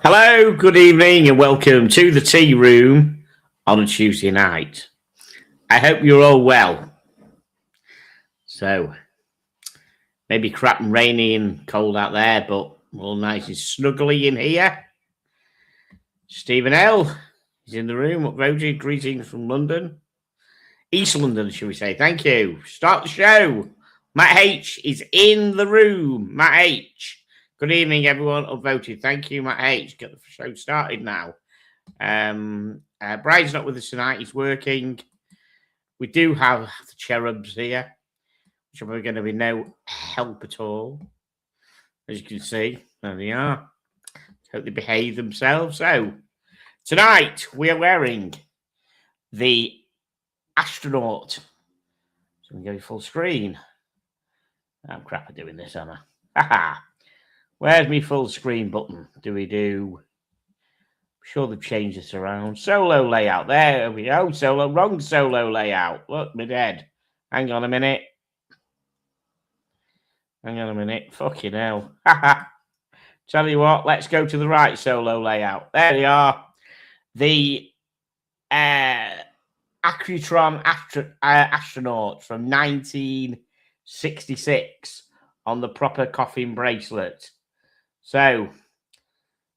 Hello, good evening, and welcome to the tea room on a Tuesday night. I hope you're all well. So, maybe crap and rainy and cold out there, but all nice and snuggly in here. Stephen L is in the room. Upvoted. Greetings from London. East London, should we say. Thank you. Start the show. Matt H is in the room. Matt H. Good evening, everyone. Upvoted. Thank you, Matt H. Get the show started now. Brian's not with us tonight. He's working. We do have the cherubs here, which are going to be no help at all. As you can see, there they are. Hope they behave themselves. So, tonight we are wearing the astronaut. So we go full screen. I'm crap at doing this, am I? Haha. Where's my full screen button? Do we do? I'm sure they've changed this around. Solo layout. There we go. Wrong solo layout. Look, my dead. Hang on a minute. Fucking hell. Tell you what, let's go to the right solo layout. There they are. The Acrytron astronaut from 1966 on the proper coffin bracelet. So,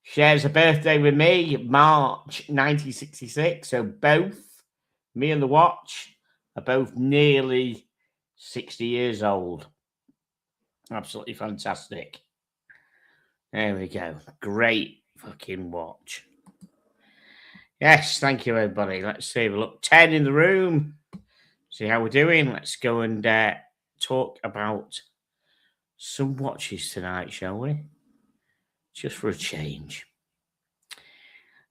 shares a birthday with me, March 1966. So both, me and the watch, are both nearly 60 years old. Absolutely fantastic. There we go. Great fucking watch. Yes, thank you, everybody. Let's see. We look 10 in the room. See how we're doing. Let's go and talk about some watches tonight, shall we? Just for a change.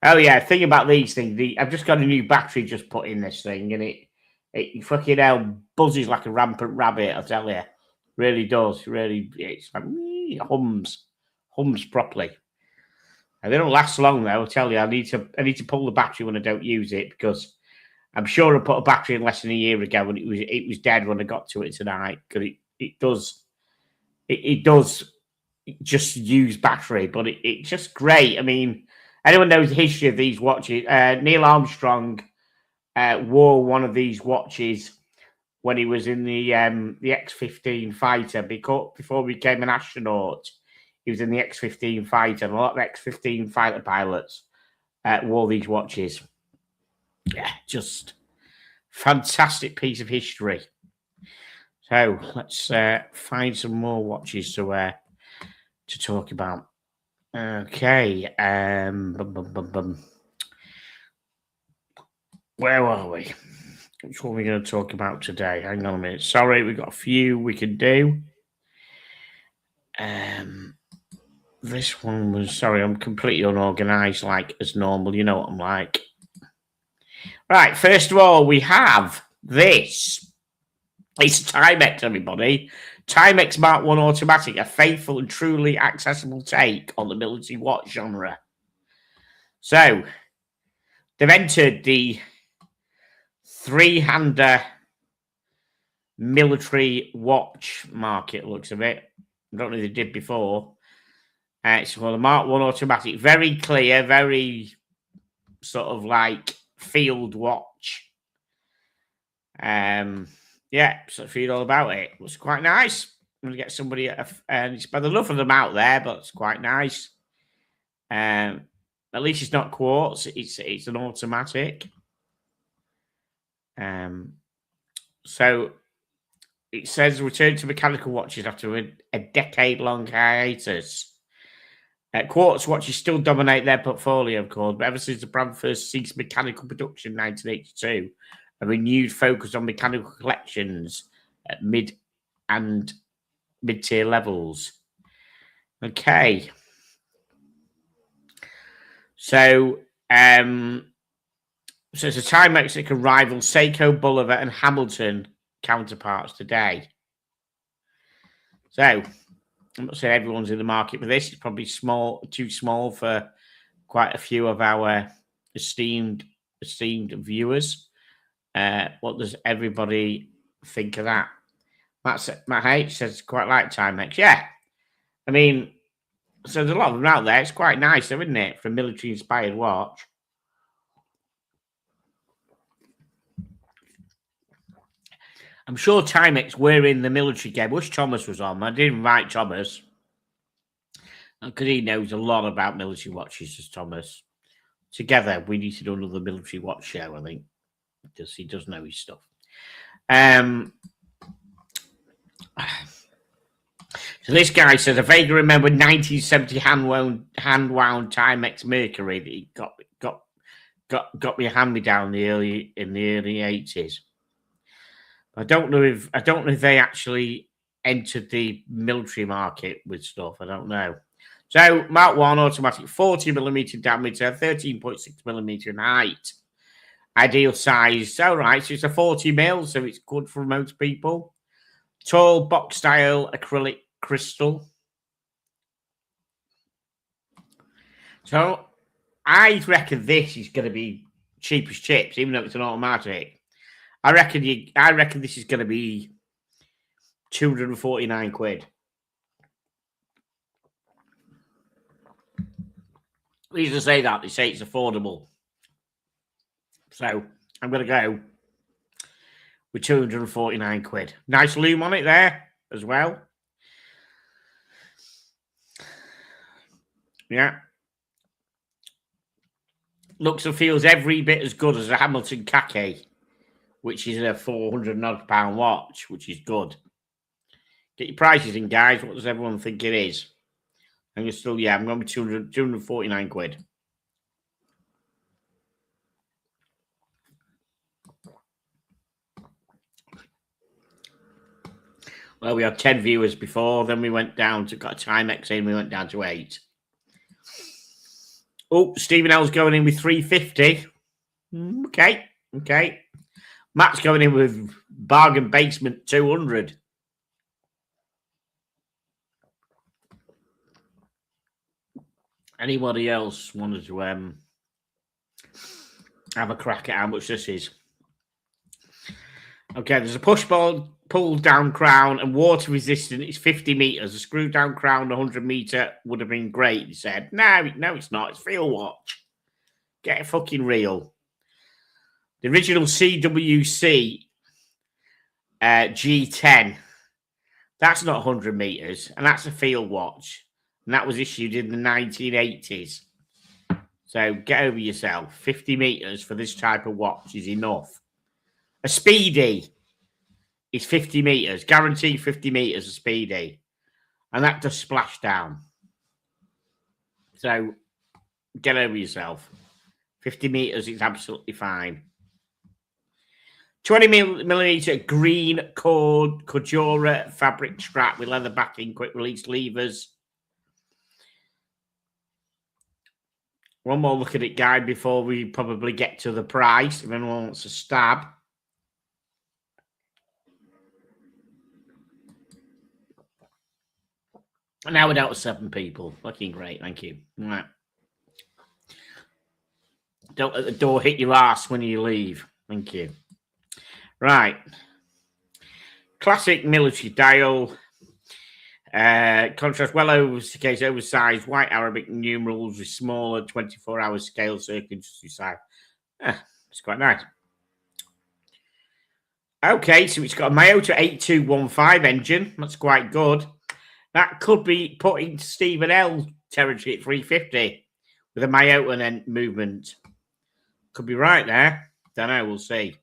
Oh, yeah. Thing about these things. I've just got a new battery just put in this thing, and it fucking hell buzzes like a rampant rabbit, I tell you. Really does. Really, it's like hums properly. And they don't last long, though. I'll tell you, I need to pull the battery when I don't use it, because I'm sure I put a battery in less than a year ago and it was dead when I got to it tonight, because it does just use battery, but it's just great. I mean, anyone knows the history of these watches. Neil Armstrong wore one of these watches when he was in the X-15 fighter before he became an astronaut. He was in the X-15 fighter, and a lot of X-15 fighter pilots wore these watches. Yeah, just fantastic piece of history. So let's find some more watches to talk about. Okay. Where are we? Which one are we going to talk about today? Hang on a minute. Sorry, we've got a few we could do. This one was, sorry, I'm completely unorganized, like as normal. You know what I'm like. Right, first of all, we have this. It's Timex, everybody. Timex Mark 1 Automatic, a faithful and truly accessible take on the military watch genre. So, they've entered the three-hander military watch market, looks of it. I don't know if they did before. It's called the Mark 1 Automatic. Very clear, very sort of like field watch. Yeah, so feel all about it. It was quite nice. I'm going to get somebody, and it's by the love of them out there, but it's quite nice. At least it's not quartz. It's an automatic. So it says return to mechanical watches after a decade-long hiatus. Quartz watches still dominate their portfolio, of course, but ever since the brand first ceased mechanical production in 1982, a renewed focus on mechanical collections at mid- and mid-tier levels. Okay. So it's a Timex that can rival Seiko, Bulliver, and Hamilton counterparts today. So I'm not saying everyone's in the market for this. It's probably too small for quite a few of our esteemed viewers. What does everybody think of that? Matt H says quite like Timex. Yeah, I mean, So there's a lot of them out there. It's quite nice, though, isn't it? For a military-inspired watch. I'm sure Timex were in the military game. Wish Thomas was on. I did invite Thomas because he knows a lot about military watches, as Thomas. Together, we need to do another military watch show, I think, because he does know his stuff. So this guy says, I vaguely remember 1970 hand-wound Timex Mercury that he got me a hand-me-down in the early 80s. I don't know if they actually entered the military market with stuff. I don't know. So Mark 1 automatic 40mm diameter, 13.6mm in height. Ideal size. All right, so it's a 40mm, so it's good for most people. Tall box style acrylic crystal. So I reckon this is going to be cheap as chips, even though it's an automatic. I reckon this is going to be 249 quid. The reason I say that, they say it's affordable. So I'm going to go with 249 quid. Nice loom on it there as well. Yeah. Looks and feels every bit as good as a Hamilton Khaki, which is a £400 watch, which is good. Get your prices in, guys. What does everyone think it is? I'm going with 249 quid. Well, we had 10 viewers before, then we went down to, got a Timex in, we went down to 8. Oh, Stephen L's going in with 350. Okay. Matt's going in with bargain basement 200. Anybody else wanted to have a crack at how much this is? Okay, there's a push pull down crown and water resistant. It's 50 meters. A screw down crown 100 meter would have been great. He said, no, it's not. It's field watch. Get it fucking real. The original CWC G10. That's not 100 meters, and that's a field watch, and that was issued in the 1980s. So get over yourself. 50 meters for this type of watch is enough. A Speedy is 50 meters, guaranteed 50 meters a Speedy, and that does splash down. So get over yourself. 50 meters is absolutely fine. 20 millimeter green Cordura fabric strap with leather backing, quick release levers. One more look at it, guide, before we probably get to the price. If anyone wants to stab. And now we're down to 7 people. Fucking great, thank you. All right. Don't let the door hit your ass when you leave. Thank you. Right. Classic military dial. Contrast well oversized white Arabic numerals with smaller 24-hour scale circuits side. It's quite nice. Okay, so it's got a Miyota 8215 engine. That's quite good. That could be put into Stephen L territory at 350 with a Miyota movement. Could be right there. Don't know. We'll see.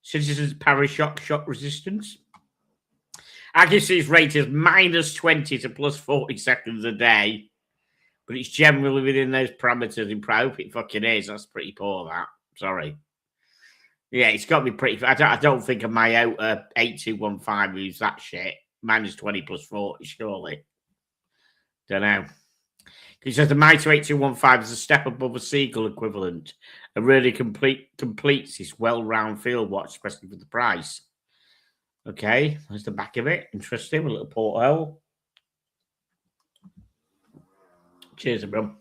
Citizens Parashock shock resistance. Accuracy is rated -20 to +40 seconds a day, but it's generally within those parameters. In I hope it fucking is. That's pretty poor. That. Sorry. Yeah, it's got to be pretty. I don't think a Miyota 8215 is that shit. -20 +40, surely. Don't know. He says the Miyota 8215 is a step above a Seagull equivalent. It really completes this well-round field watch, especially for the price. Okay, there's the back of it. Interesting, a little porthole. Cheers, bro.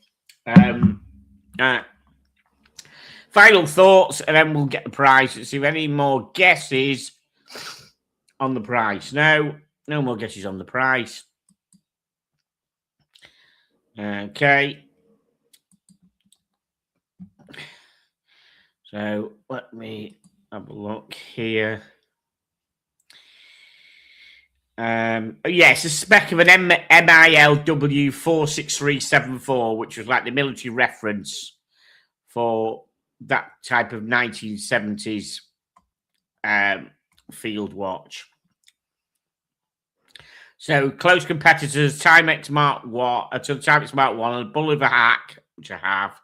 Final thoughts, and then we'll get the price. Let's see if any more guesses on the price. No more guesses on the price. Okay. So let me have a look here. Yes, a spec of an MILW 46374, which was like the military reference for that type of 1970s field watch. So close competitors: Timex Mark Timex Mark 1, and Bolivar Hack, which I have,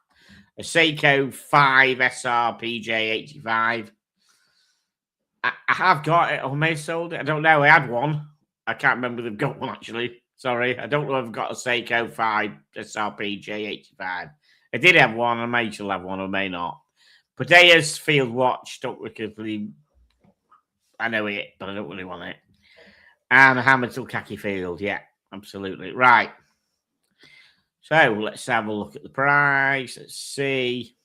a Seiko 5 SR PJ85. I have got it, or may have sold it. I don't know. I had one. I can't remember if they've got one, actually. Sorry. I don't know if I've got a Seiko 5 SRP J85. I did have one. I may still have one, or may not. Padea's Field Watch. Don't really. I know it, but I don't really want it. And a Hamilton Khaki Field. Yeah, absolutely. Right. So let's have a look at the price. Let's see.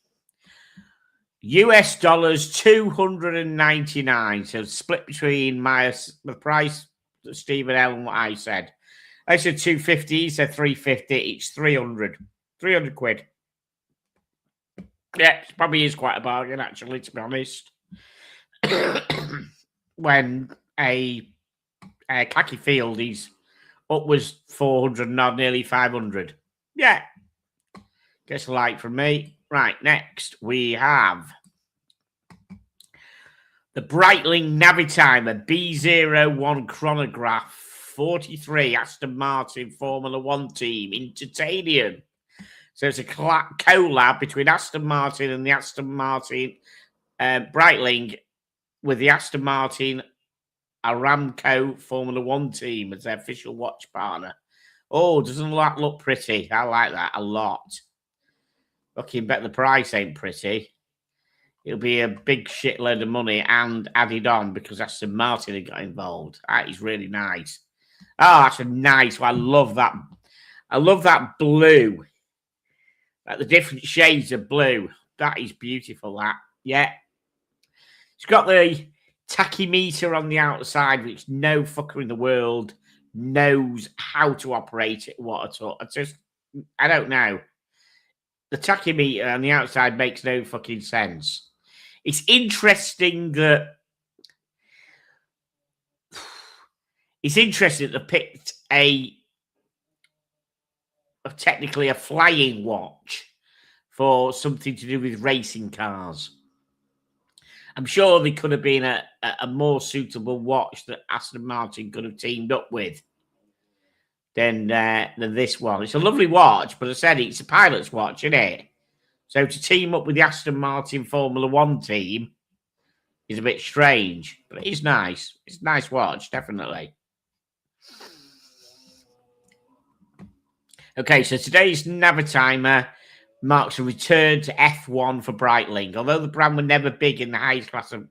US dollars 299. So split between the price that Stephen L and what I said. I said 250, he said 350, it's 300. 300 quid. Yeah, it probably is quite a bargain, actually, to be honest. When a khaki field is upwards 400, not nearly 500. Yeah. Gets a like from me. Right, next we have the Breitling Navitimer B01 chronograph 43 Aston Martin Formula One team in titanium. So it's a collab between Aston Martin and the Aston Martin Breitling, with the Aston Martin Aramco Formula One team as their official watch partner. Oh, doesn't that look pretty? I like that a lot. Looking bet the price ain't pretty. It'll be a big shitload of money and added on because Aston Martin had got involved. That is really nice. Oh, that's a nice one. I love that. I love that blue. Like the different shades of blue. That is beautiful, that. Yeah. It's got the tachymeter on the outside, which no fucker in the world knows how to operate it. What at all? I don't know. The tachymeter on the outside makes no fucking sense. It's interesting that they picked technically a flying watch for something to do with racing cars. I'm sure there could have been a more suitable watch that Aston Martin could have teamed up with than this one. It's a lovely watch, but I said it's a pilot's watch, isn't it? So to team up with the Aston Martin Formula One team is a bit strange, but it is nice. It's a nice watch, definitely. Okay, so today's Navitimer marks a return to F1 for Breitling. Although the brand were never big in the highest class of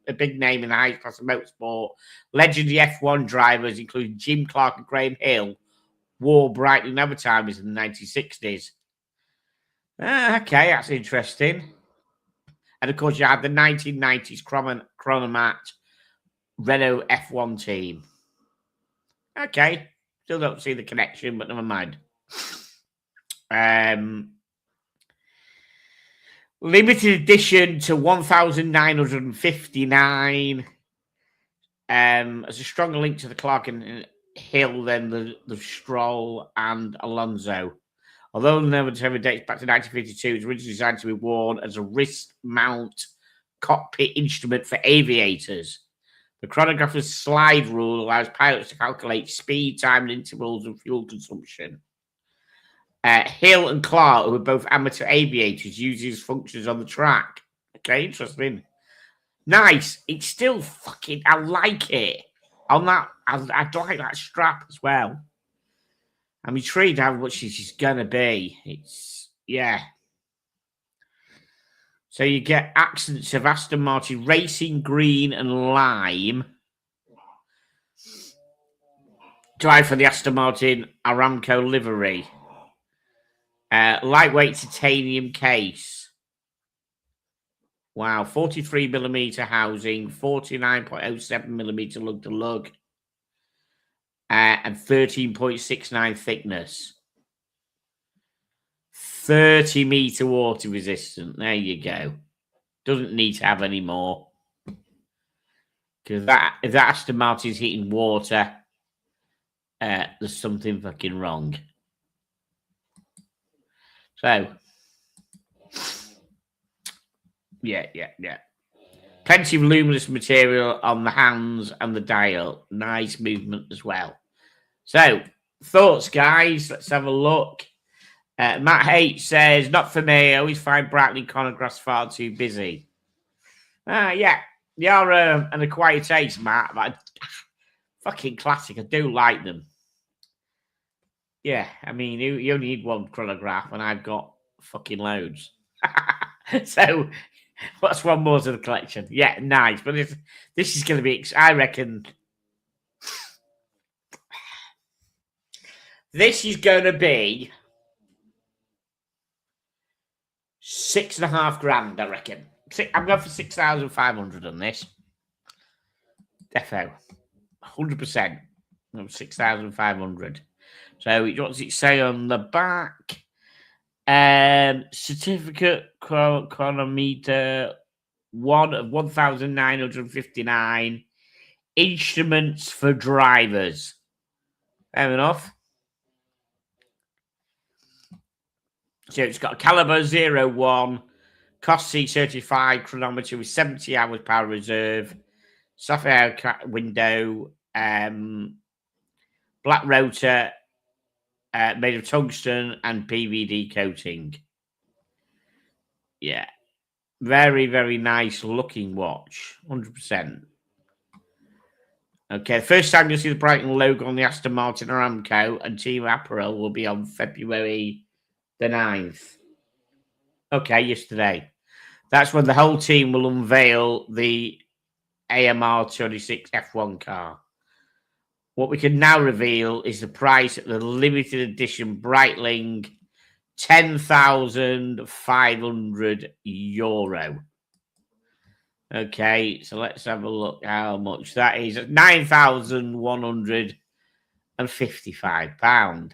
a big name in the highest class of motorsport, legendary F1 drivers, including Jim Clark and Graham Hill, wore Breitling Navitimers in the 1960s. Okay, that's interesting. And of course, you had the 1990s Chronomat Renault F1 team. Okay, still don't see the connection, but never mind. Limited edition to 1,959. As a stronger link to the Clark and Hill than the Stroll and Alonso. Although the Navitimer dates back to 1952, it was originally designed to be worn as a wrist mount cockpit instrument for aviators. The chronographer's slide rule allows pilots to calculate speed, time, and intervals of fuel consumption. Hill and Clark, who were both amateur aviators, use these functions on the track. Okay, interesting. Nice. It's still fucking. I like it. On that, I like that strap as well. I'm intrigued how much this is gonna be. Yeah. So you get accents of Aston Martin racing green and lime. Drive for the Aston Martin Aramco livery. Lightweight titanium case. Wow, 43mm housing, 49.07mm lug to lug, and 13.69 thickness. 30-meter water resistant. There you go. Doesn't need to have any more. Because if that Aston Martin's hitting water, there's something fucking wrong. So, yeah. Plenty of luminous material on the hands and the dial. Nice movement as well. So, thoughts, guys? Let's have a look. Matt H says, not for me. I always find Brackley Chronograph far too busy. Yeah. You're an acquired taste, Matt. But fucking classic. I do like them. Yeah. I mean, you only need one chronograph, and I've got fucking loads. So, what's one more to the collection? Yeah, nice. But this is going to be, I reckon, this is going to be $6,500, I reckon. I'm going for 6,500 on this. Defo. 100%. 6,500. So, what does it say on the back? Certificate chronometer 1 of 1,959. Instruments for drivers. Fair enough. So it's got a caliber 01, COSC certified chronometer with 70 hours power reserve, sapphire window, black rotor, made of tungsten and PVD coating. Yeah. Very, very nice looking watch. 100%. Okay, the first time you'll see the Brighton logo on the Aston Martin Aramco and Team Apparel will be on February the 9th. Okay, yesterday. That's when the whole team will unveil the AMR 26 F1 car. What we can now reveal is the price of the limited edition Breitling, €10,500. Okay, so let's have a look how much that is. £9,155.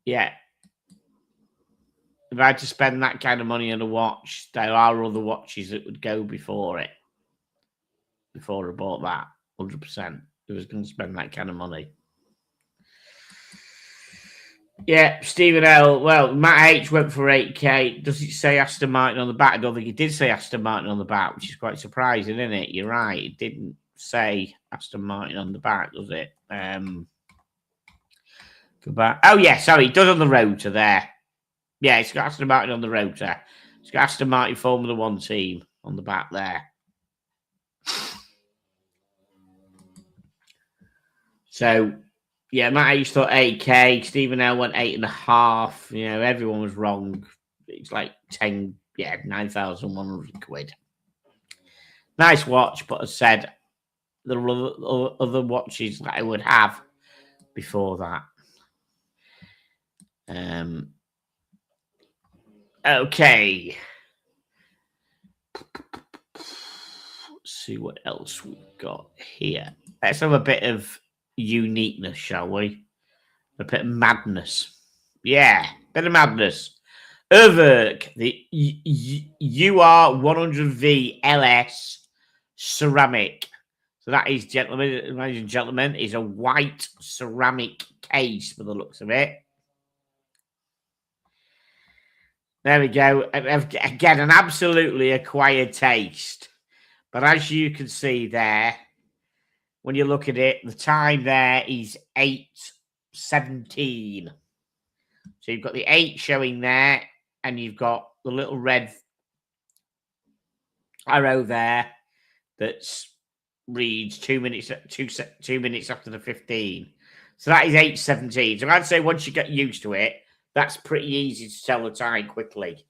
Yeah. If I had to spend that kind of money on a watch, there are other watches that would go before it. Before I bought that, 100%. If I was going to spend that kind of money. Yeah, Stephen L. Well, Matt H went for 8K. Does it say Aston Martin on the back? I don't think it did say Aston Martin on the back, which is quite surprising, isn't it? You're right. It didn't say Aston Martin on the back, does it? Go back. Oh, yeah, sorry. It does on the rotor there. Yeah, it's got Aston Martin on the rotor. It's got Aston Martin Formula One team on the back there. So, yeah, Matt H thought 8K. Stephen L went 8.5. You know, everyone was wrong. It's like 10, yeah, 9,100 quid. Nice watch, but as I said, there were other watches that I would have before that. Okay. Let's see what else we've got here. Let's have a bit of uniqueness, shall we? A bit of madness. Yeah, bit of madness. Urwerk, the UR100V LS ceramic. So that is, ladies and gentlemen, is a white ceramic case for the looks of it. There we go. Again, an absolutely acquired taste. But as you can see there, when you look at it, the time there is 8:17. So you've got the 8 showing there, and you've got the little red arrow there that reads 2 minutes, 2 minutes after the 15. So that is 8:17. So I'd say once you get used to it, that's pretty easy to tell the time quickly.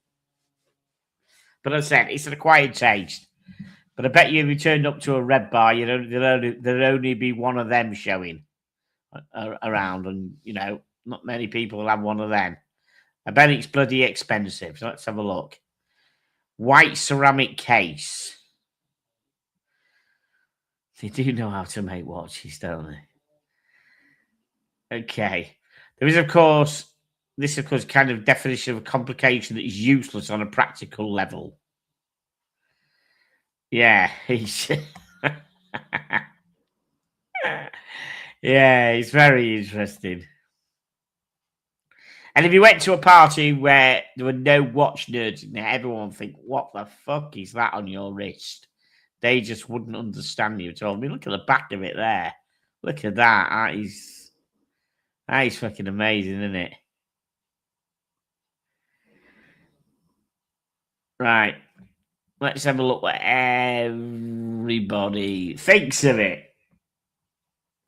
But as I said, it's an acquired taste. But I bet you if you turned up to a red bar, there'd only be one of them showing around. And, you know, not many people will have one of them. I bet it's bloody expensive. So let's have a look. White ceramic case. They do know how to make watches, don't they? Okay. There is, of course, This, of course, kind of definition of a complication that is useless on a practical level. Yeah, he's yeah, it's very interesting. And if you went to a party where there were no watch nerds in there, everyone would think, what the fuck is that on your wrist? They just wouldn't understand you at all. I mean, look at the back of it there. Look at that. That is fucking amazing, isn't it? Right. Let's have a look what everybody thinks of it.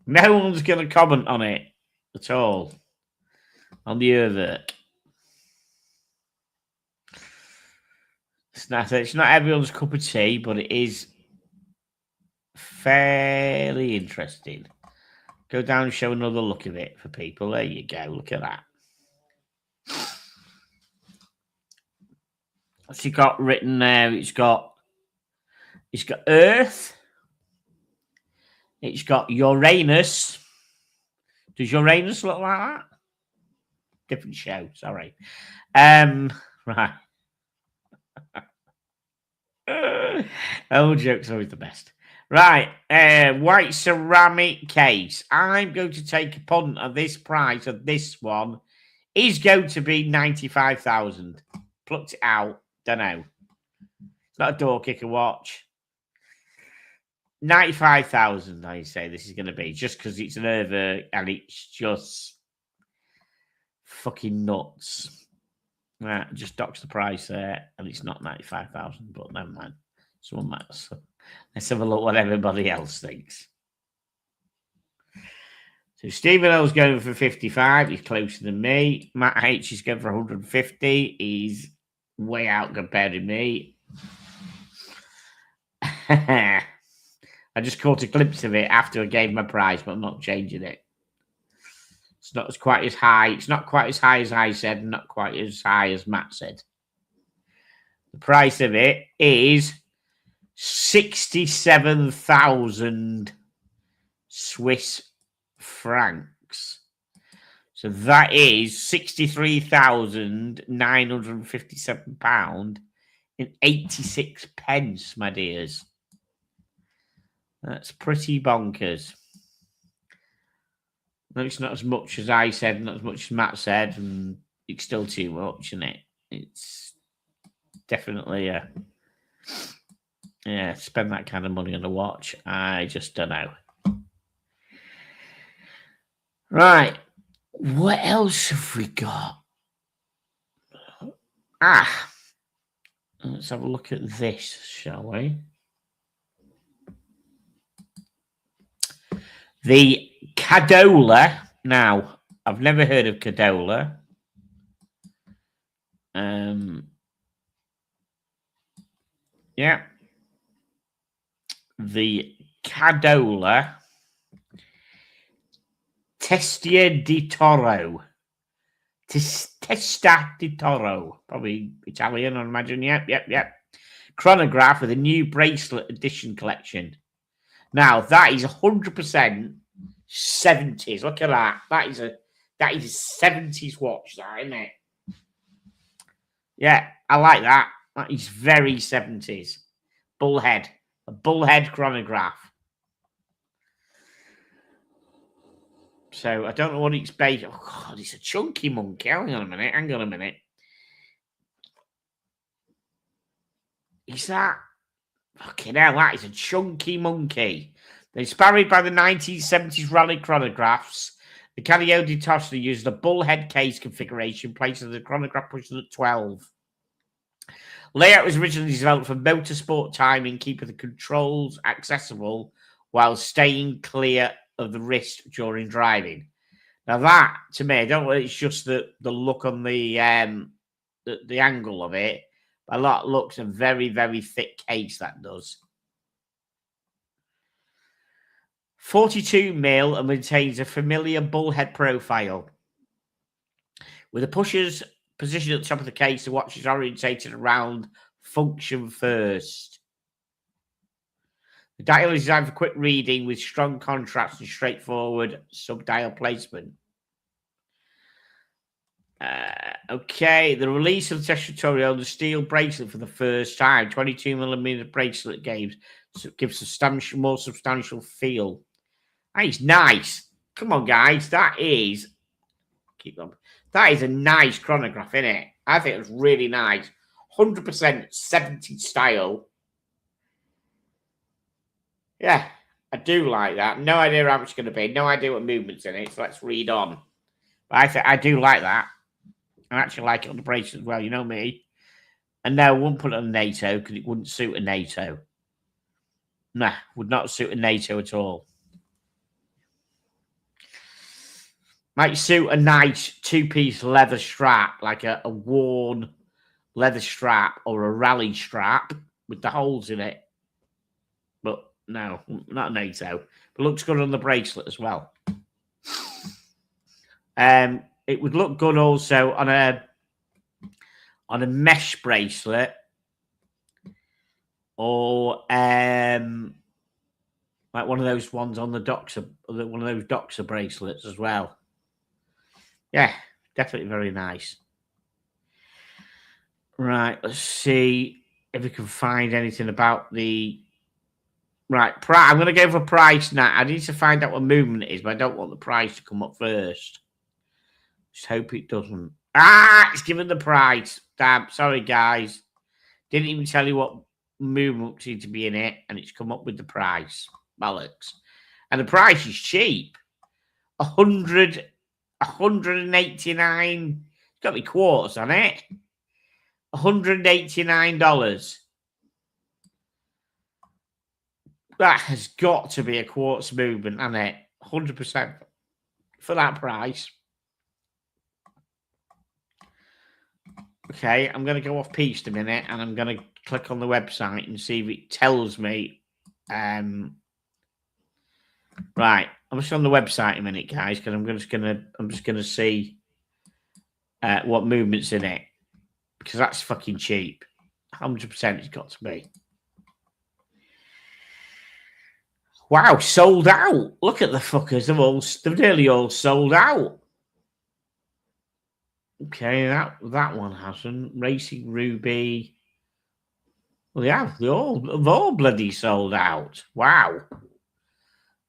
No one's going to comment on it at all. On the other. It's not everyone's cup of tea, but it is fairly interesting. Go down and show another look of it for people. There you go. Look at that. What's it got written there? It's got Earth. It's got Uranus. Does Uranus look like that? Different show. Sorry. Right. Old joke's always the best. Right. White ceramic case. I'm going to take a punt on this price of this one. Is going to be 95,000. Plucked it out. Don't know. It's not a door kicker watch. 95,000, I say this is going to be, just because it's an over and it's just fucking nuts. Right, just docks the price there, and it's not 95,000, but never mind. Someone might. Let's have a look what everybody else thinks. So Stephen O's going for 55. He's closer than me. Matt H is going for 150. He's way out compared to me. I just caught a glimpse of it after I gave my price, but I'm not changing it. It's not quite as high. It's not quite as high as I said, and not quite as high as Matt said. The price of it is 67,000 Swiss francs. So that is £63,957 and 86 pence, my dears. That's pretty bonkers. No, it's not as much as I said, not as much as Matt said, and it's still too much, isn't it? It's definitely spend that kind of money on a watch. I just don't know. Right. What else have we got? Let's have a look at this, shall we? The Cadola. Now, I've never heard of Cadola. Yeah. The Cadola Testa di Toro. Testa di Toro. Probably Italian, I imagine. Yep. Chronograph with a new bracelet edition collection. Now, that is 100% 70s. Look at that. That is a 70s watch, that, isn't it? Yeah, I like that. That is very 70s. Bullhead. A bullhead chronograph. So, I don't know what it's based. Oh, God, it's a chunky monkey. Hang on a minute. Is that... Fucking hell, that is a chunky monkey. Inspired by the 1970s rally chronographs, the Canio di Tosta used a bullhead case configuration, placing the chronograph pushing at 12. Layout was originally developed for motorsport timing, keeping the controls accessible while staying clear of the wrist during driving. Now that, to me, I don't know, it's just the look on the angle of it. A lot looks a very, very thick case, that does. 42 mil and maintains a familiar bullhead profile. With the pushers positioned at the top of the case, the watch is orientated around function first. The dial is designed for quick reading with strong contrast and straightforward sub-dial placement. Okay, the release of the Territorial, the steel bracelet for the first time, 22mm bracelet games, so it gives a more substantial feel. That is nice. Come on, guys, that is a nice chronograph, isn't it? I think it's really nice. 100% 70s style. Yeah, I do like that. No idea how much it's going to be. No idea what movement's in it. So let's read on. But I do like that. I actually like it on the bracelet as well. You know me. And no, I wouldn't put it on NATO because it wouldn't suit a NATO. Nah, would not suit a NATO at all. Might suit a nice two-piece leather strap, like a worn leather strap or a rally strap with the holes in it. But no, not NATO. But looks good on the bracelet as well. It would look good also on a mesh bracelet or like one of those ones on the Doxa, one of those Doxa bracelets as well. Yeah, definitely very nice. Right, let's see if we can find anything about the... Right, I'm going to go for price now. I need to find out what movement it is, but I don't want the price to come up first. Just hope it doesn't. It's given the price. Damn, sorry, guys. Didn't even tell you what movement seemed to be in it, and it's come up with the price. Bollocks. And the price is cheap. 189. It's got to be quarters on it. $189. That has got to be a quartz movement, hasn't it? 100% for that price. Okay, I'm going to go off Peast a minute, and I'm going to click on the website and see if it tells me. Right, I'm just on the website a minute, guys, because I'm just gonna see what movement's in it, because that's fucking cheap. 100% it's got to be. Wow, sold out. Look at the fuckers. They've nearly all sold out. Okay, that one hasn't. Racing Ruby. Well, yeah, they've all bloody sold out. Wow.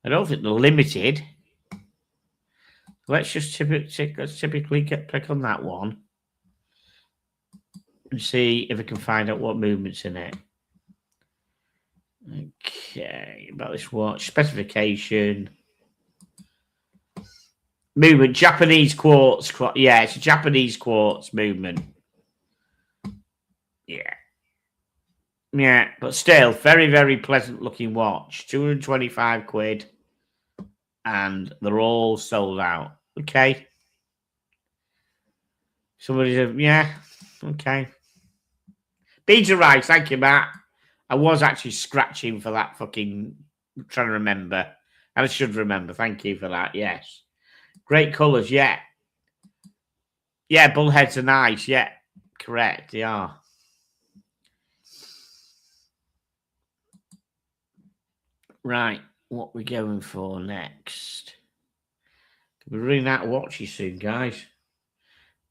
I don't think they're limited. Let's just typically click on that one and see if we can find out what movement's in it. Okay, about this watch. Specification. Movement. Japanese quartz. Yeah, it's a Japanese quartz movement. Yeah. Yeah, but still, very, very pleasant looking watch. 225 quid. And they're all sold out. Okay. Yeah. Okay. Beads of rice. Thank you, Matt. I was actually scratching for that fucking... trying to remember. And I should remember. Thank you for that. Yes. Great colours. Yeah. Yeah, bullheads are nice. Yeah. Correct. They are. Right. What we're going for next? We're running out of watches soon, guys.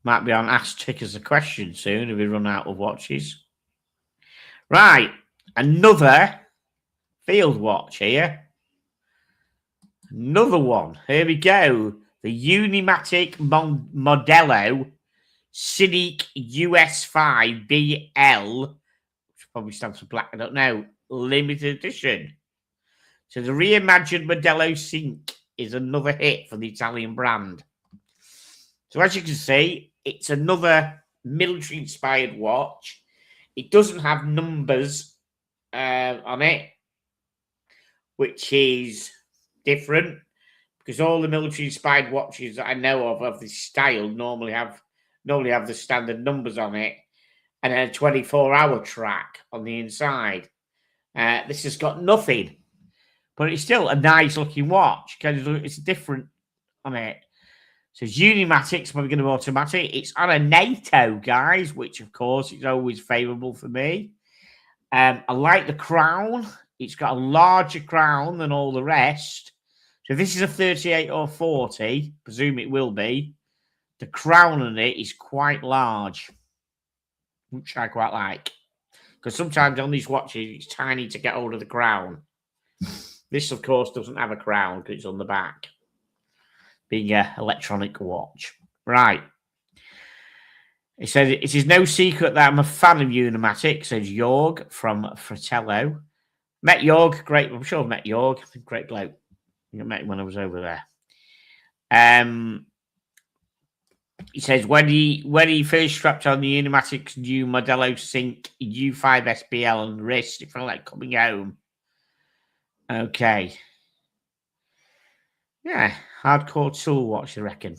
Might be on Ask Tickers a question soon if we run out of watches. Right. Another field watch here. Another one. Here we go. The Unimatic Modelo Cynic US5 BL, which probably stands for black, I don't know, limited edition. So the reimagined Modelo Sync is another hit for the Italian brand. So as you can see, it's another military-inspired watch. It doesn't have numbers on it, which is different because all the military-inspired watches that I know of this style normally have the standard numbers on it and a 24-hour track on the inside. This has got nothing. But it's still a nice-looking watch. It's different on it. So it's Unimatic's probably going to be automatic. It's on a NATO, guys, which, of course, is always favourable for me. I like the crown. It's got a larger crown than all the rest. So if this is a 38 or 40, presume it will be, The crown on it is quite large, which I quite like. Because sometimes on these watches, it's tiny to get hold of the crown. This, of course, doesn't have a crown because it's on the back, being an electronic watch. Right. He said, it is no secret that I'm a fan of Unimatic, says Jorg from Fratello. Met Jorg, great. I'm sure I've met Jorg. Great bloke. I met him when I was over there. He says, when he first strapped on the Unimatic's new Modelo Sync U5 SBL on the wrist, it felt like coming home. Okay. Yeah, hardcore tool watch, I reckon.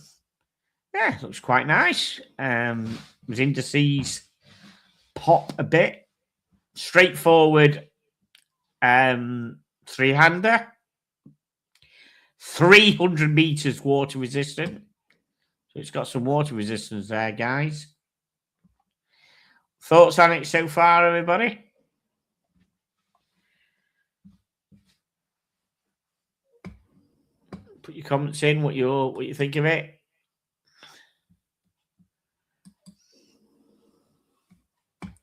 Yeah, looks quite nice. His indices pop a bit. Straightforward three-hander. 300 meters water resistant. So it's got some water resistance there, guys. Thoughts on it so far, everybody? Put your comments in, what you think of it.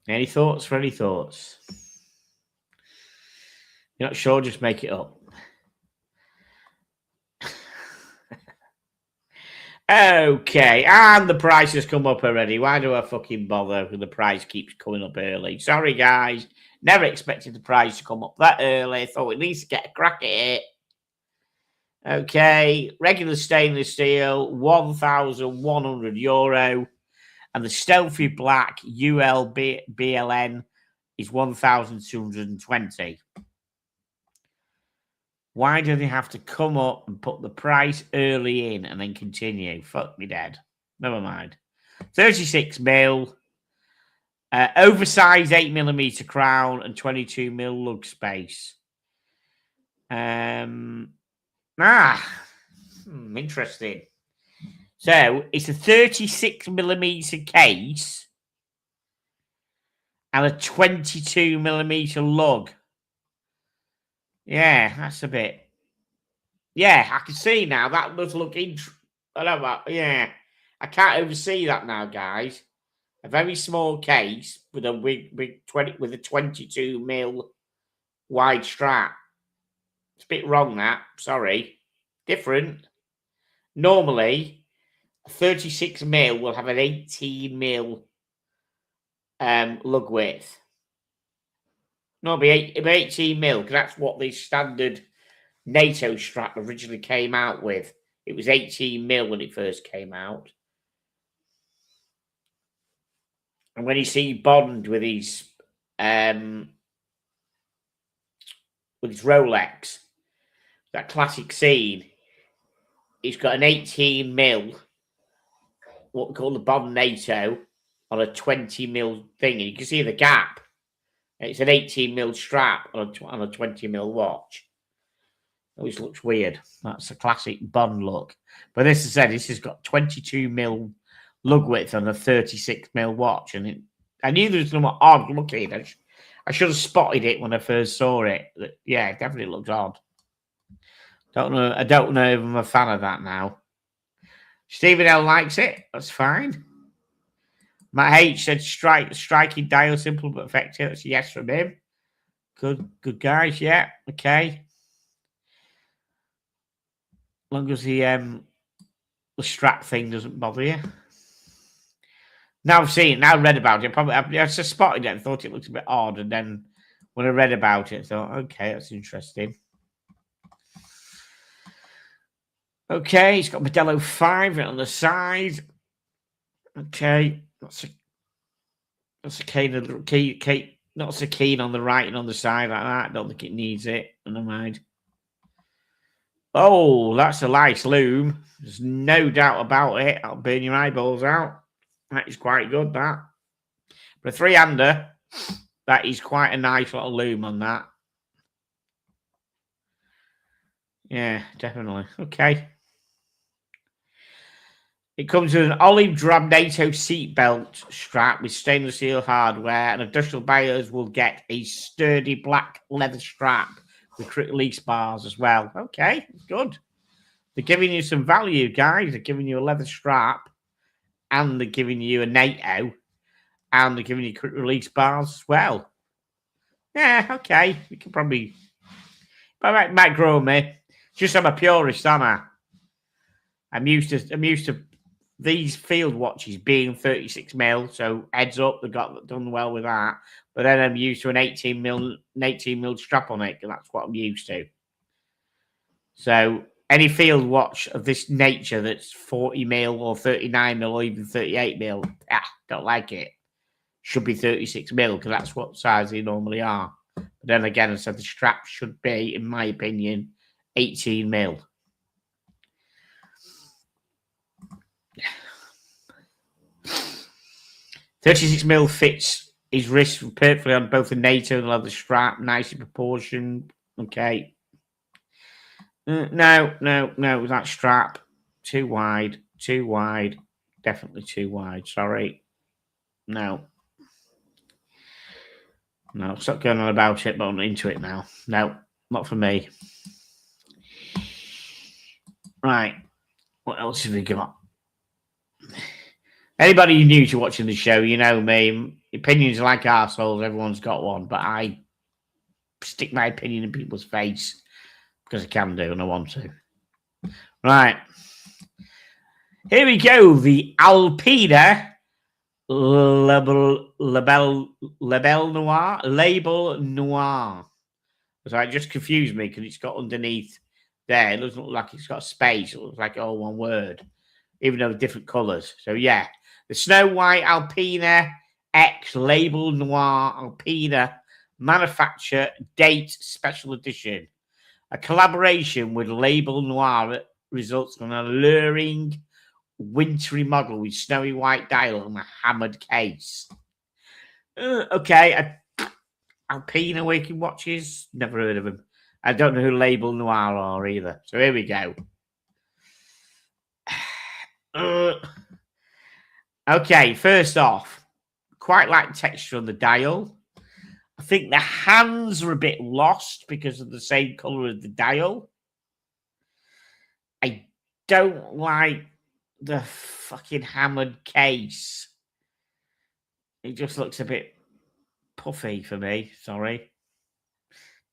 Any thoughts? You're not sure? Just make it up. Okay, and the price has come up already. Why do I fucking bother when the price keeps coming up early? Sorry, guys. Never expected the price to come up that early. Thought at least get a crack at it. Okay, regular stainless steel, €1,100. And the Stealthy Black UL BLN is 1,220. Why do they have to come up and put the price early in and then continue? Fuck me dead. Never mind. 36 mil, oversized 8mm crown and 22mm lug space. Interesting. So it's a 36mm case and a 22mm lug. Yeah, that's a bit. Yeah, I can see now. That does look interesting. I don't know. Yeah, I can't oversee that now, guys. A very small case with a big 22mm wide strap. It's a bit wrong. That sorry, different. Normally, a 36mm will have an 18mm lug width. No, it'll be 18mm because that's what the standard NATO strap originally came out with. It was 18mm when it first came out. And when you see Bond with his Rolex, that classic scene, he's got an 18mm, what we call the Bond NATO, on a 20mm thing, and you can see the gap. It's an 18mm strap on a 20mm watch. Always looks weird. That's a classic Bond look. But this is said, this has got 22mm lug width on a 36mm watch, and I knew there was something odd looking. I should have spotted it when I first saw it. Yeah, it definitely looks odd. I don't know if I'm a fan of that now. Stephen L likes it. That's fine. Matt H said striking dial, simple but effective. That's a yes from him. Good guys. Yeah. Okay. As long as the strap thing doesn't bother you. Now I've seen it, now I've read about it. I just spotted it and thought it looked a bit odd. And then when I read about it, I thought, okay, that's interesting. Okay, it's got Modelo 5 on the side. Okay, that's a key, not so keen on the right and on the side like that. I don't think it needs it. Never mind. Oh, that's a nice loom. There's no doubt about it. I'll burn your eyeballs out. That is quite good, that. But a three-hander, that is quite a nice little loom on that. Yeah, definitely. Okay. It comes with an olive drab NATO seatbelt strap with stainless steel hardware, and additional buyers will get a sturdy black leather strap with quick release bars as well. Okay, good. They're giving you some value, guys. They're giving you a leather strap and they're giving you a NATO, and they're giving you quick release bars as well. Yeah, okay. We can probably... But might grow me. Just I'm a purist, aren't I? I'm used to these field watches being 36 mil, so heads up, they got done well with that. But then I'm used to an 18 mil strap on it, and that's what I'm used to. So any field watch of this nature that's 40 mil or 39 mil or even 38 mil, don't like it. Should be 36 mil because that's what size they normally are. But then again, I said the strap should be, in my opinion, 18 mil. $36 mil fits his wrist perfectly on both the NATO and the leather strap, nicely proportioned. Okay. No, that strap too wide, definitely too wide. Sorry, no, stop going on about it, but I'm into it now. No, not for me. Right, what else have we got? Anybody new to watching the show, you know me. Opinions are like arseholes, everyone's got one, but I stick my opinion in people's face because I can do and I want to. Right. Here we go. The Alpina Label Noir. So it just confused me because it's got underneath there. It doesn't look like it's got a space. It looks like all one word, even though different colours. So yeah, the Snow White Alpina X Label Noir Alpina Manufacture Date Special Edition. A collaboration with Label Noir that results in an alluring wintry model with snowy white dial and a hammered case. Okay, Alpina working watches, never heard of them. I don't know who Label Noir are either. So here we go. Okay, first off, quite like texture on the dial. I think the hands are a bit lost because of the same colour as the dial. I don't like the fucking hammered case. It just looks a bit puffy for me. Sorry.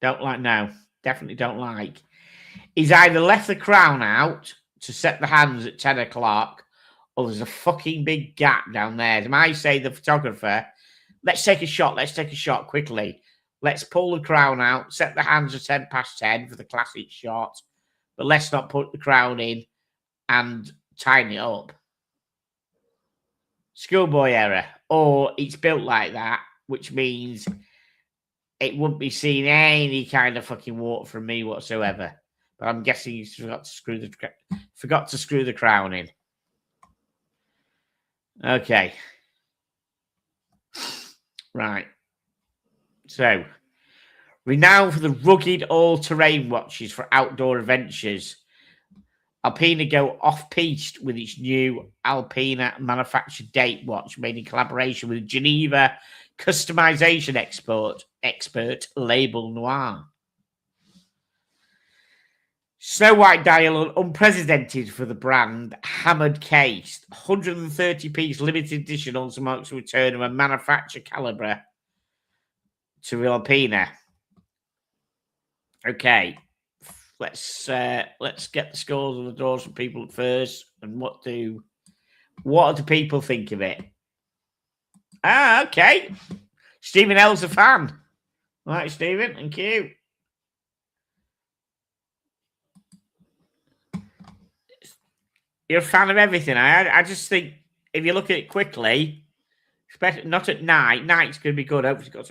Don't like, no. Definitely don't like. He's either left the crown out to set the hands at 10 o'clock or there's a fucking big gap down there. As I say, the photographer, let's take a shot quickly. Let's pull the crown out, set the hands at 10 past 10 for the classic shot, but let's not put the crown in and tighten it up. Schoolboy error. Or it's built like that, which means it wouldn't be seeing any kind of fucking water from me whatsoever. But I'm guessing he's forgot to screw the crown in. Okay. Right. So, renowned for the rugged all-terrain watches for outdoor adventures, Alpina go off-piste with its new Alpina manufactured date watch made in collaboration with Geneva customization expert Label Noir. Snow White dial, unprecedented for the brand, hammered case, 130-piece limited edition also marks the return of a manufacturer caliber to Alpina. Okay, let's get the scores on the doors from people first, and what do people think of it? Okay, Stephen L's a fan. All right, Stephen, thank you. You're a fan of everything. I just think if you look at it quickly, especially not at night, night's going to be good. Hopefully, it's got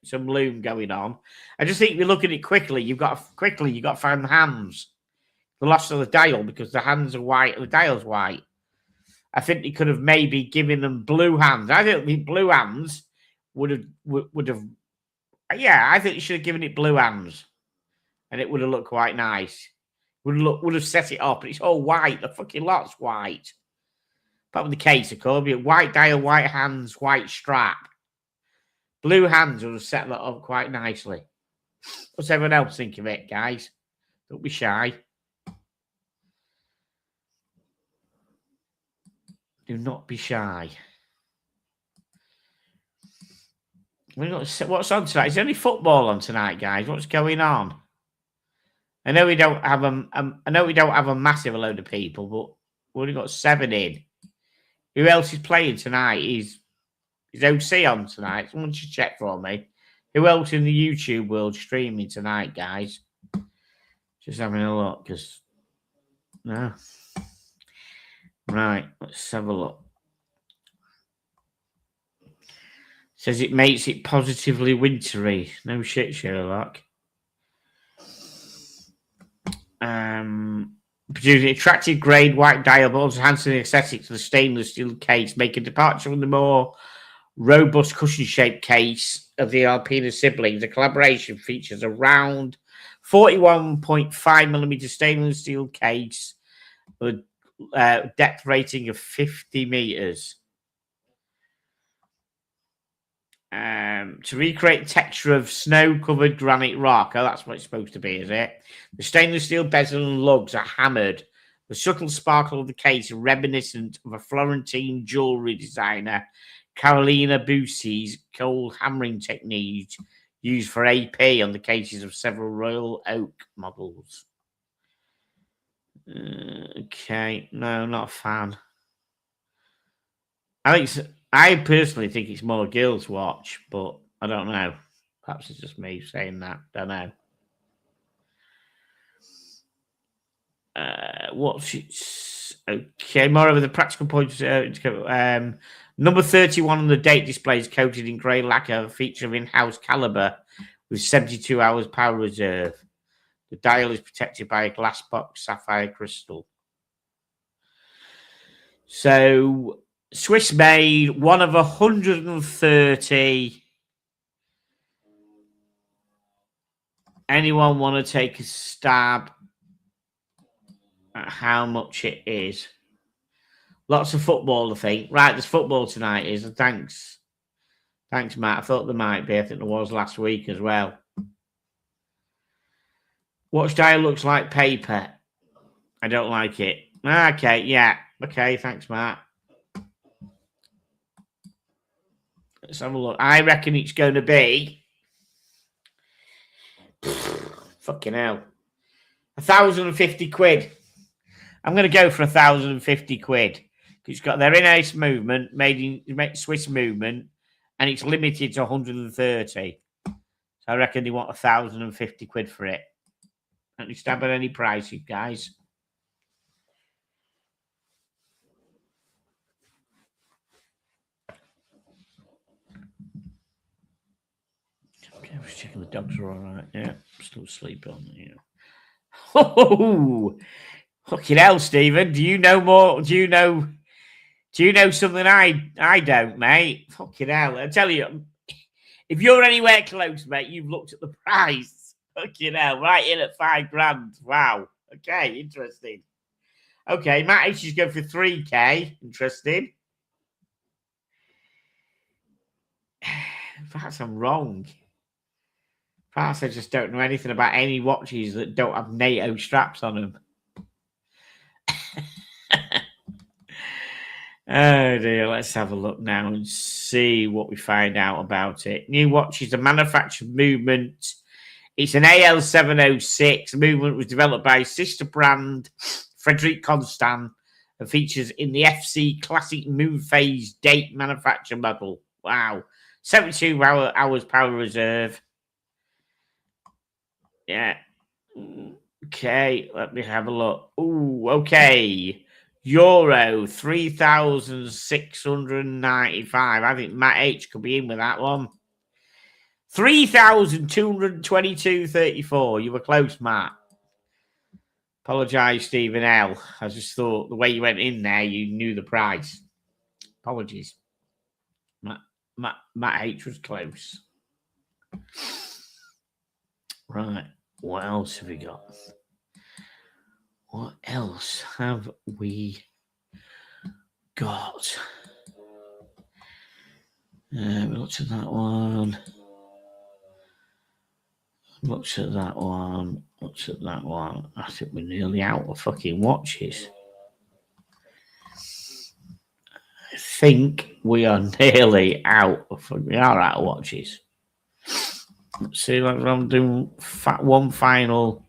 some loom going on. I just think if you look at it quickly, you've got to find the hands, the loss of the dial, because the hands are white and the dial's white. I think you could have maybe given them blue hands. I think the blue hands would have. Yeah, I think you should have given it blue hands, and it would have looked quite nice. Would have set it up, but it's all white. The fucking lot's white. Apart from the case, of course, be white dial, white hands, white strap. Blue hands would have set that up quite nicely. What's everyone else think of it, guys? Don't be shy. Do not be shy. What's on tonight? Is there any football on tonight, guys? What's going on? I know we don't have a massive load of people, but we've only got 7 in. Who else is playing tonight? Is OC on tonight? Someone should check for me. Who else in the YouTube world streaming tonight, guys? Just having a look, because no. Right, let's have a look. Says it makes it positively wintry. No shit, Sherlock. Producing attractive grade white dial balls, enhancing the aesthetics of the stainless steel case, make a departure from the more robust cushion-shaped case of the Alpina siblings. The collaboration features a round 41.5mm stainless steel case with a depth rating of 50 meters. To recreate the texture of snow-covered granite rock. Oh, that's what it's supposed to be, is it? The stainless steel bezel and lugs are hammered. The subtle sparkle of the case is reminiscent of a Florentine jewelry designer, Carolina Bussi's cold hammering technique used for AP on the cases of several Royal Oak models. Okay, no, not a fan. I personally think it's more girls watch, but I don't know. Perhaps it's just me saying that. Don't know. Okay, moreover, the practical point number 31 on the date display is coated in grey lacquer, feature in-house caliber with 72 hours power reserve. The dial is protected by a glass box sapphire crystal. So, Swiss made, one of 130. Anyone want to take a stab at how much it is? Lots of football, I think. Right, there's football tonight, is it? Thanks, Matt. I thought there might be. I think there was last week as well. Watch dial looks like paper. I don't like it. Okay, yeah. Okay, thanks, Matt. Let's have a look. I reckon it's going to be fucking hell, 1,050 quid. I'm going to go for 1,050 quid. It's got their in-house movement, made in Swiss movement, and it's limited to 130. So I reckon they want 1,050 quid for it. Don't you stab at any price, you guys. Okay, I was checking the dogs are all right. Yeah, still sleeping on here. Oh, fucking hell, Stephen. Do you know more? Do you know something I don't, mate? Fucking hell. I tell you, if you're anywhere close, mate, you've looked at the price. Fucking hell, right in at $5,000. Wow. Okay, interesting. Okay, Matt H is going for 3K. Interesting. Perhaps I'm wrong. Perhaps I just don't know anything about any watches that don't have NATO straps on them. Oh dear, let's have a look now and see what we find out about it. New watch is a manufactured movement. It's an AL706. The movement was developed by sister brand Frederic Constant and features in the FC Classic Moon Phase date manufacture model. Wow. 72 hours power reserve. Yeah. Okay, let me have a look. Ooh, okay. Euro 3,695. I think Matt H could be in with that one. 3,222.34. You were close, Matt. Apologise, Stephen L. I just thought the way you went in there, you knew the price. Apologies. Matt H was close. Right. What else have we got? What else have we got? We looked at that one. Looked at that one. Looked at that one. I think we're nearly out of fucking watches. think we are nearly out. We are out of watches. Let's see, I'm doing one final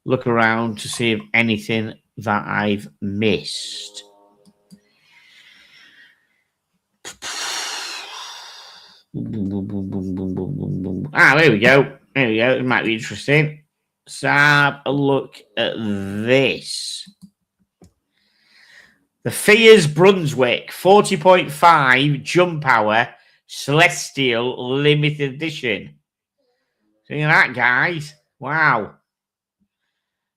look around to see if anything that I've missed. There we go. There we go. It might be interesting. Let's have a look at this. The Fiers Brunswick 40.5 jump hour Celestial limited edition. See that, guys? Wow.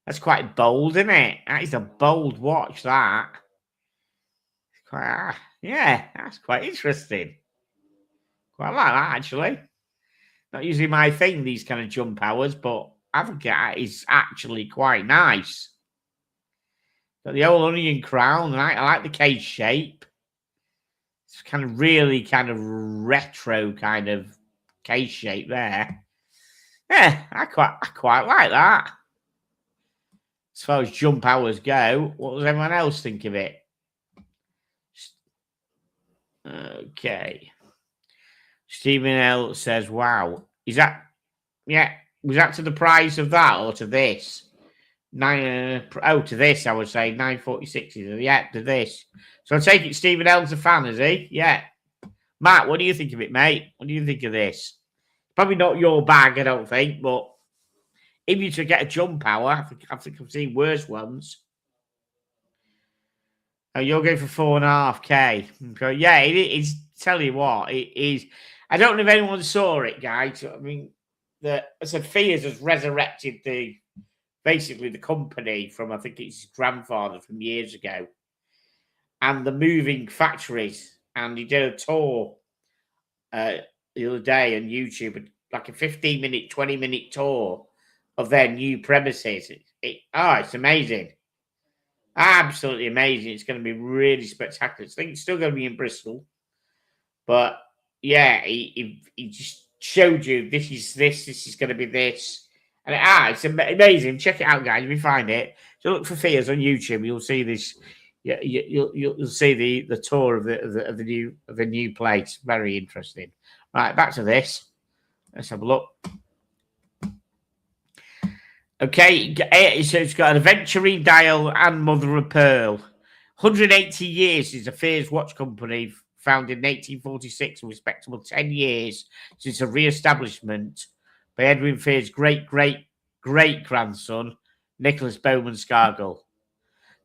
That's quite bold, isn't it? That is a bold watch, that. Yeah, that's quite interesting. Quite like that, actually. Not usually my thing, these kind of jump hours, but I think that is actually quite nice. Got the old onion crown, and I like the case shape. It's kind of really kind of retro kind of case shape there. Yeah, I quite like that. As far as jump hours go, what does everyone else think of it? Okay. Stephen L says, wow. Is that, yeah, was that to the price of that or to this? To this, I would say 946. Yeah, to this. So I take it Stephen L's a fan, is he? Yeah. Matt, what do you think of it, mate? What do you think of this? Probably not your bag, I don't think, but if you to get a jump hour, I think I've seen worse ones. Oh, you're going for 4.5K. Okay. Yeah, it is. Tell you what, it is. I don't know if anyone saw it, guys. I mean, I said Fiers has resurrected basically the company from, I think it's his grandfather from years ago, and the moving factories. And he did a tour the other day on YouTube, like a 15-minute, 20-minute tour of their new premises. It's amazing. Absolutely amazing. It's going to be really spectacular. I think it's still going to be in Bristol. But yeah, he just showed you this is going to be this. And it's amazing. Check it out, guys. If you find it, so look for Fiers on YouTube. You'll see this. Yeah, you'll see the tour of the new place. Very interesting. Right, back to this. Let's have a look. Okay, so it's got an aventurine dial and mother of pearl. 180 years is a Fiers watch company founded in 1846, a respectable 10 years since a re-establishment by Edwin Fiers' great-great-great-grandson, Nicholas Bowman Scargill.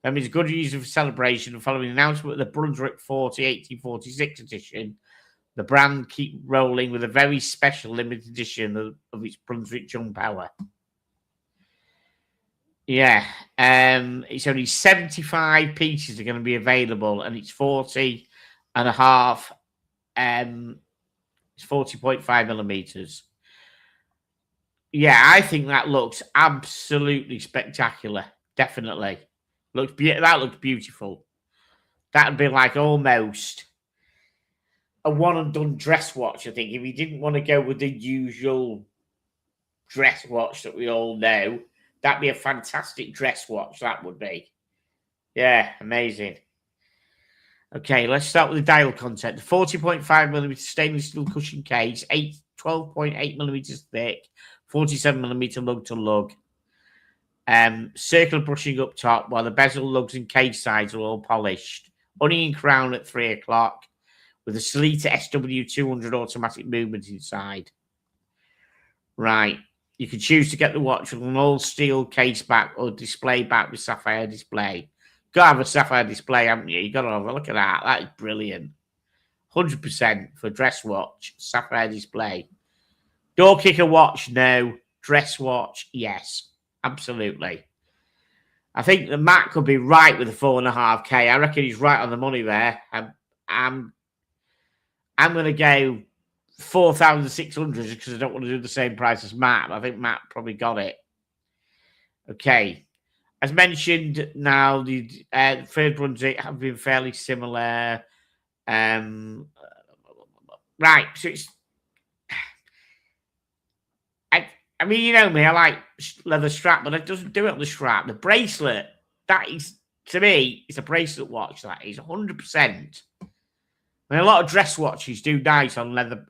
That means good reason for celebration. Following the announcement of the Brunswick 1846 edition, the brand keep rolling with a very special limited edition of its Brunswick jump hour. Yeah, it's only 75 pieces are going to be available, and it's 40 and a half. It's 40.5 millimeters. Yeah, I think that looks absolutely spectacular. Definitely, that looks beautiful. That'd be like almost a one and done dress watch. I think if you didn't want to go with the usual dress watch that we all know, that'd be a fantastic dress watch. That would be. Yeah, amazing. Okay, let's start with the dial content. The 40.5 millimeter stainless steel cushion case, 12.8 millimeters thick, 47 millimeter lug to lug. Circular brushing up top, while the bezel lugs and case sides are all polished. Onion crown at 3 o'clock, with a Sellita SW200 automatic movement inside. Right. You can choose to get the watch with an all-steel case back or display back with sapphire display. Got to have a sapphire display, haven't you? You got to have a look at that. That is brilliant. 100% for dress watch, sapphire display. Door kicker watch, no. Dress watch, yes. Absolutely. I think the Matt could be right with the 4.5K. I reckon he's right on the money there. I'm going to go 4,600 because I don't want to do the same price as Matt. I think Matt probably got it. Okay. As mentioned, now the Fiers Brunswick have been fairly similar. Right. So it's. I mean, you know me, I like leather strap, but it doesn't do it on the strap. The bracelet, that is, to me, it's a bracelet watch. That is 100%. And a lot of dress watches do nice on leather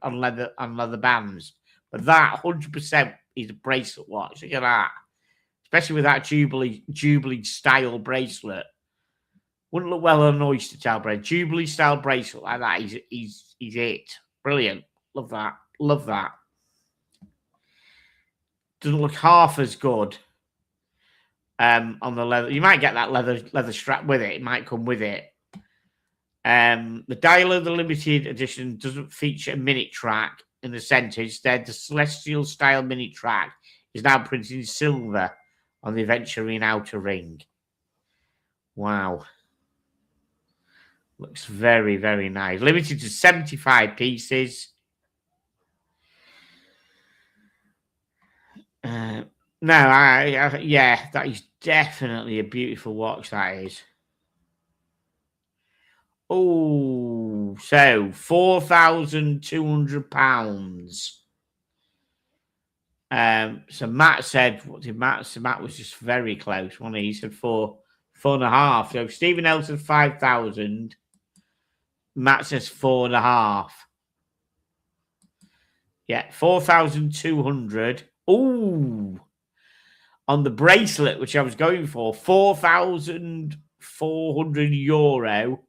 bands, but that 100% is a bracelet watch. Look at that, especially with that Jubilee style bracelet. Wouldn't look well on an oyster tail bracelet. Jubilee style bracelet like that. He's it. Brilliant. Love that. Love that. Doesn't look half as good on the leather. You might get that leather strap with it. It might come with it. The dial of the limited edition doesn't feature a minute track in the centre. Instead, the Celestial style minute track is now printed in silver on the aventurine outer ring. Wow. Looks very, very nice. Limited to 75 pieces. No, yeah, that is definitely a beautiful watch, that is. Oh, so £4,200. So Matt said, what did Matt say? Matt was just very close, wasn't he? He said 4.5. So Stephen L said 5,000. Matt says 4.5. Yeah, 4,200. Oh, on the bracelet, which I was going for, €4,400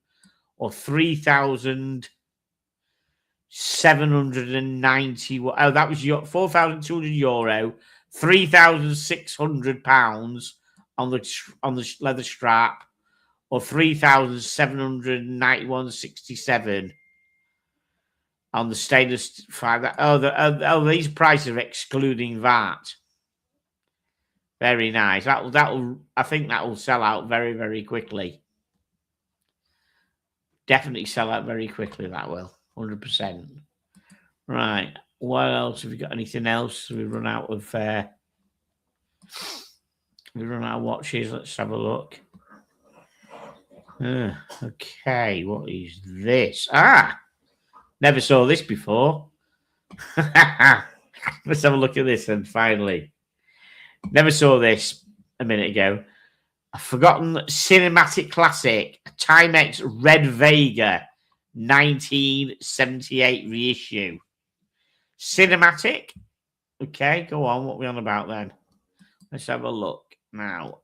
or 3,790. Oh, that was your €4,200, £3,600 on the leather strap, or 3,791.67 on the stainless 5. These prices are excluding VAT. Very nice. That'll. I think that will sell out very, very quickly. Definitely sell out very quickly. That will 100%. Right. What else have we got? Anything else? We run out of. We run out of watches. Let's have a look. Okay. What is this? Never saw this before. Let's have a look at this then. Finally. Never saw this a minute ago. A forgotten cinematic classic, a Timex Red Vega 1978 reissue. Cinematic? Okay, go on. What are we on about then? Let's have a look now.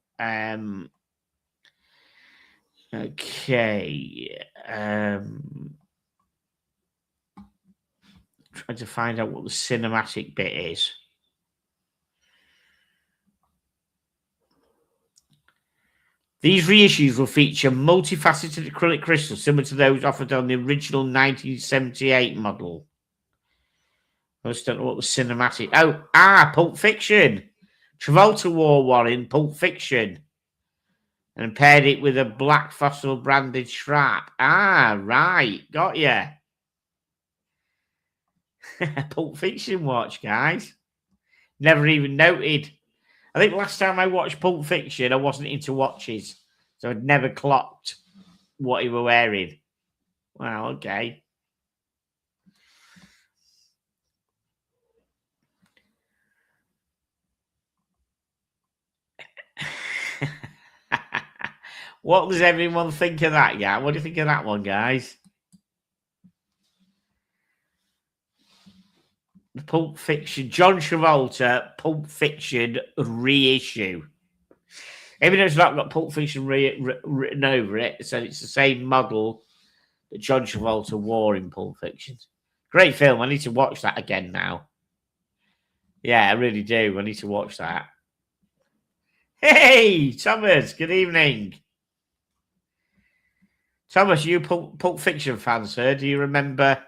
Okay. Trying to find out what the cinematic bit is. These reissues will feature multifaceted acrylic crystals similar to those offered on the original 1978 model. I just don't know what the cinematic... Pulp Fiction. Travolta wore one in Pulp Fiction and paired it with a black Fossil branded strap. Right. Got ya. Pulp Fiction watch, guys. Never even noted. I think last time I watched Pulp Fiction, I wasn't into watches, so I'd never clocked what he were wearing. Wow, okay. What does everyone think of that, yeah? What do you think of that one, guys? The Pulp Fiction, John Travolta, Pulp Fiction reissue. Even though it's not got Pulp Fiction written over it, so it's the same model that John Travolta wore in Pulp Fiction. Great film. I need to watch that again now. Yeah, I really do. I need to watch that. Hey, Thomas, good evening. Thomas, you Pulp Fiction fan, sir? Do you remember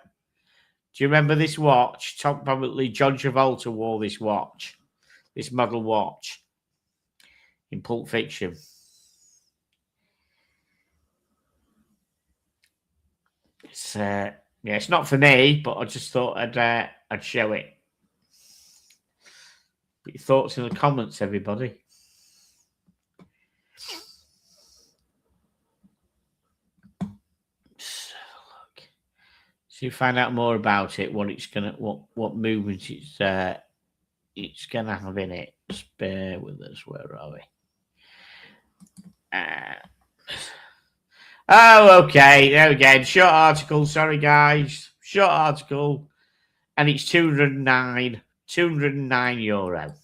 this watch? Probably John Travolta wore this watch, this model watch in Pulp Fiction. It's not for me, but I just thought I'd show it. Put your thoughts in the comments, everybody. So you find out more about it, what movements it's gonna have in it. Just bear with us. Where are we? Oh, okay. There we go. Short article. Sorry, guys. Short article. And it's 209. €209.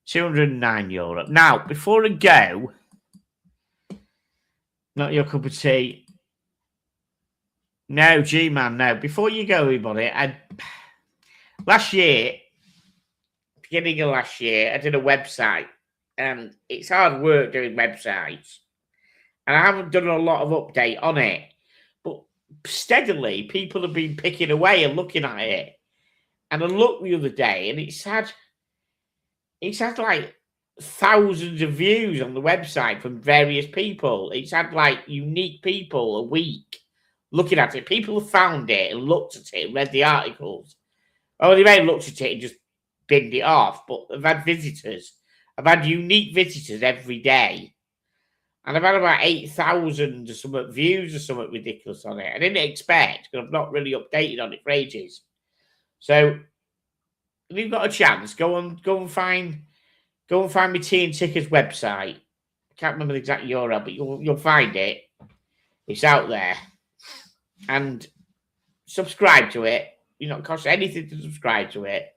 €209. Now, before I go, not your cup of tea. No, G-Man, no. Before you go, everybody, last year, beginning of last year, I did a website. And it's hard work doing websites. And I haven't done a lot of update on it. But steadily, people have been picking away and looking at it. And I looked the other day, and it's had like thousands of views on the website from various people. It's had like unique people a week looking at it. People have found it and looked at it and read the articles. Oh, they may have looked at it and just binned it off, but I've had visitors. I've had unique visitors every day. And I've had about 8,000 or something views or something ridiculous on it. I didn't expect, because I've not really updated on it for ages. So if you've got a chance, go and find my Tea and Tickers website. I can't remember the exact URL, but you'll find it. It's out there. And subscribe to it. You don't cost anything to subscribe to it.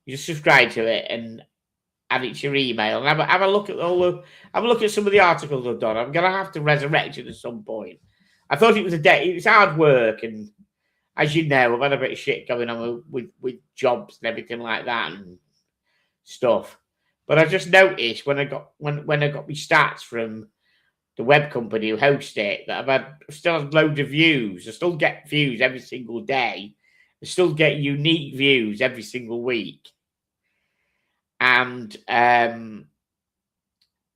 You just subscribe to it and add it to your email and have a look at some of the articles I've done. I'm gonna have to resurrect it at some point. I thought it was it's hard work, and as you know, I've had a bit of shit going on with jobs and everything like that and stuff. But I just noticed when I got my stats from the web company who hosts it that I still have loads of views. I still get views every single day. I still get unique views every single week. And I've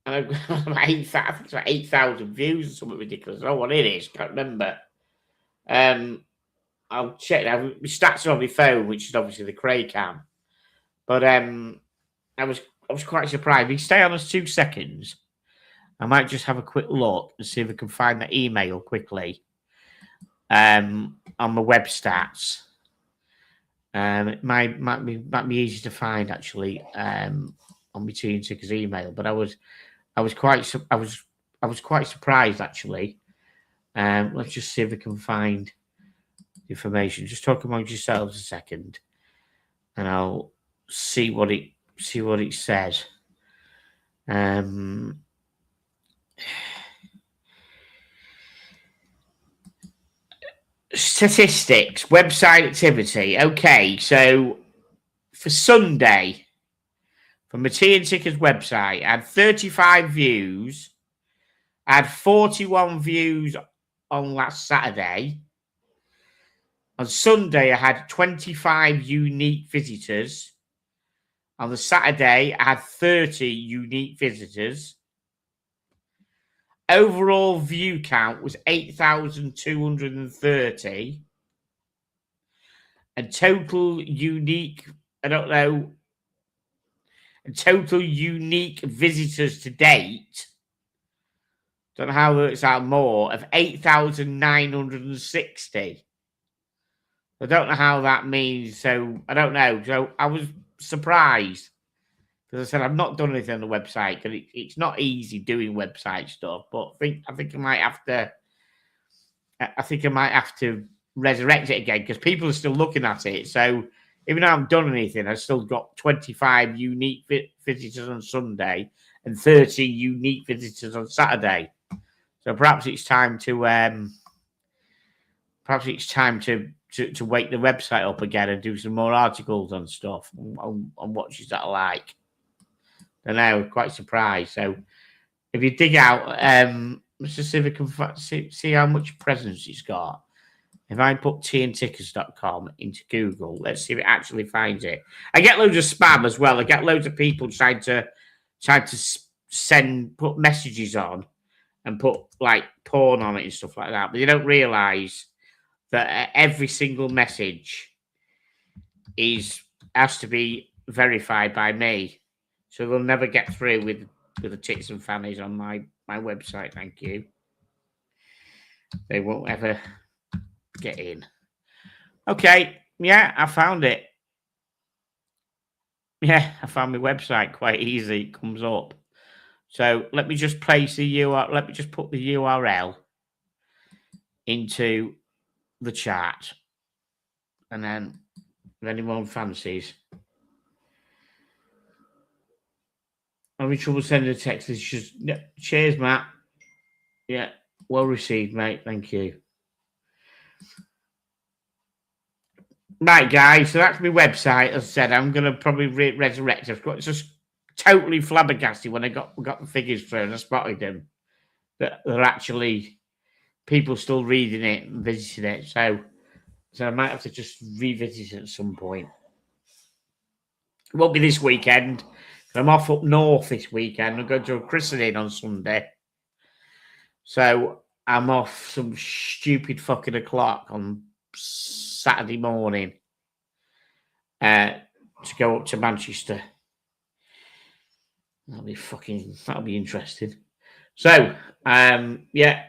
got I think it's about 8,000 views or something ridiculous. I don't know what it is. Can't remember. I'll check now. My stats are on my phone, which is obviously the Cray Cam. But I was quite surprised. If you stay on us 2 seconds, I might just have a quick look and see if I can find the email quickly. On my web stats. It might be easy to find actually on my Tea and Tickers email, but I was quite surprised actually. Let's just see if we can find the information. Just talk amongst yourselves a second, and I'll see what it says. Statistics, website activity. Okay, so for Sunday, from the Tea and Tickers website, I had 35 views. I had 41 views on last Saturday. On Sunday, I had 25 unique visitors. On the Saturday, I had 30 unique visitors. Overall view count was 8,230. And total unique, total unique visitors to date, don't know how it's out more, of 8,960. I don't know how that means, so I don't know. So I was surprised. Because I said I've not done anything on the website because it's not easy doing website stuff. But I think I might have to resurrect it again because people are still looking at it. So even though I haven't done anything, I've still got 25 unique visitors on Sunday and 30 unique visitors on Saturday. So perhaps it's time to wake the website up again and do some more articles on stuff on watches that I like. I know, quite surprised. So if you dig out, let's just see if we can see how much presence it's got. If I put teaandtickers.com into Google, let's see if it actually finds it. I get loads of spam as well. I get loads of people trying to put messages on and put like porn on it and stuff like that. But they don't realise that every single message has to be verified by me. So they'll never get through with the tits and fannies on my website. Thank you. They won't ever get in. Okay. Yeah, I found it. Yeah, I found my website quite easy. It comes up. So let me just place the URL. Let me just put the URL into the chat. And then if anyone fancies. I'm in trouble sending a text. It's just, cheers, Matt. Yeah, well received, mate. Thank you. Right, guys. So that's my website. As I said, I'm going to probably resurrect it. It's just totally flabbergasted when I got the figures through and I spotted them. That they're actually people still reading it and visiting it. So I might have to just revisit it at some point. It won't be this weekend. I'm off up north this weekend. I'm going to a christening on Sunday. So I'm off some stupid fucking o'clock on Saturday morning to go up to Manchester. That'll be interesting. So, yeah.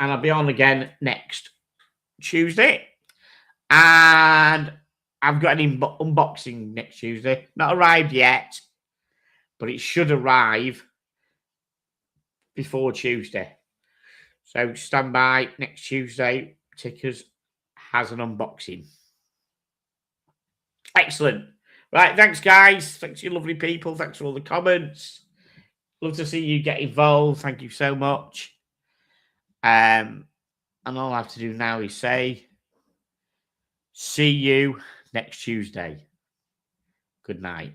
And I'll be on again next Tuesday. And I've got an unboxing next Tuesday. Not arrived yet, but it should arrive before Tuesday. So stand by next Tuesday. Tickers has an unboxing. Excellent. Right, thanks, guys. Thanks, you lovely people. Thanks for all the comments. Love to see you get involved. Thank you so much. And all I have to do now is say, see you next Tuesday. Good night.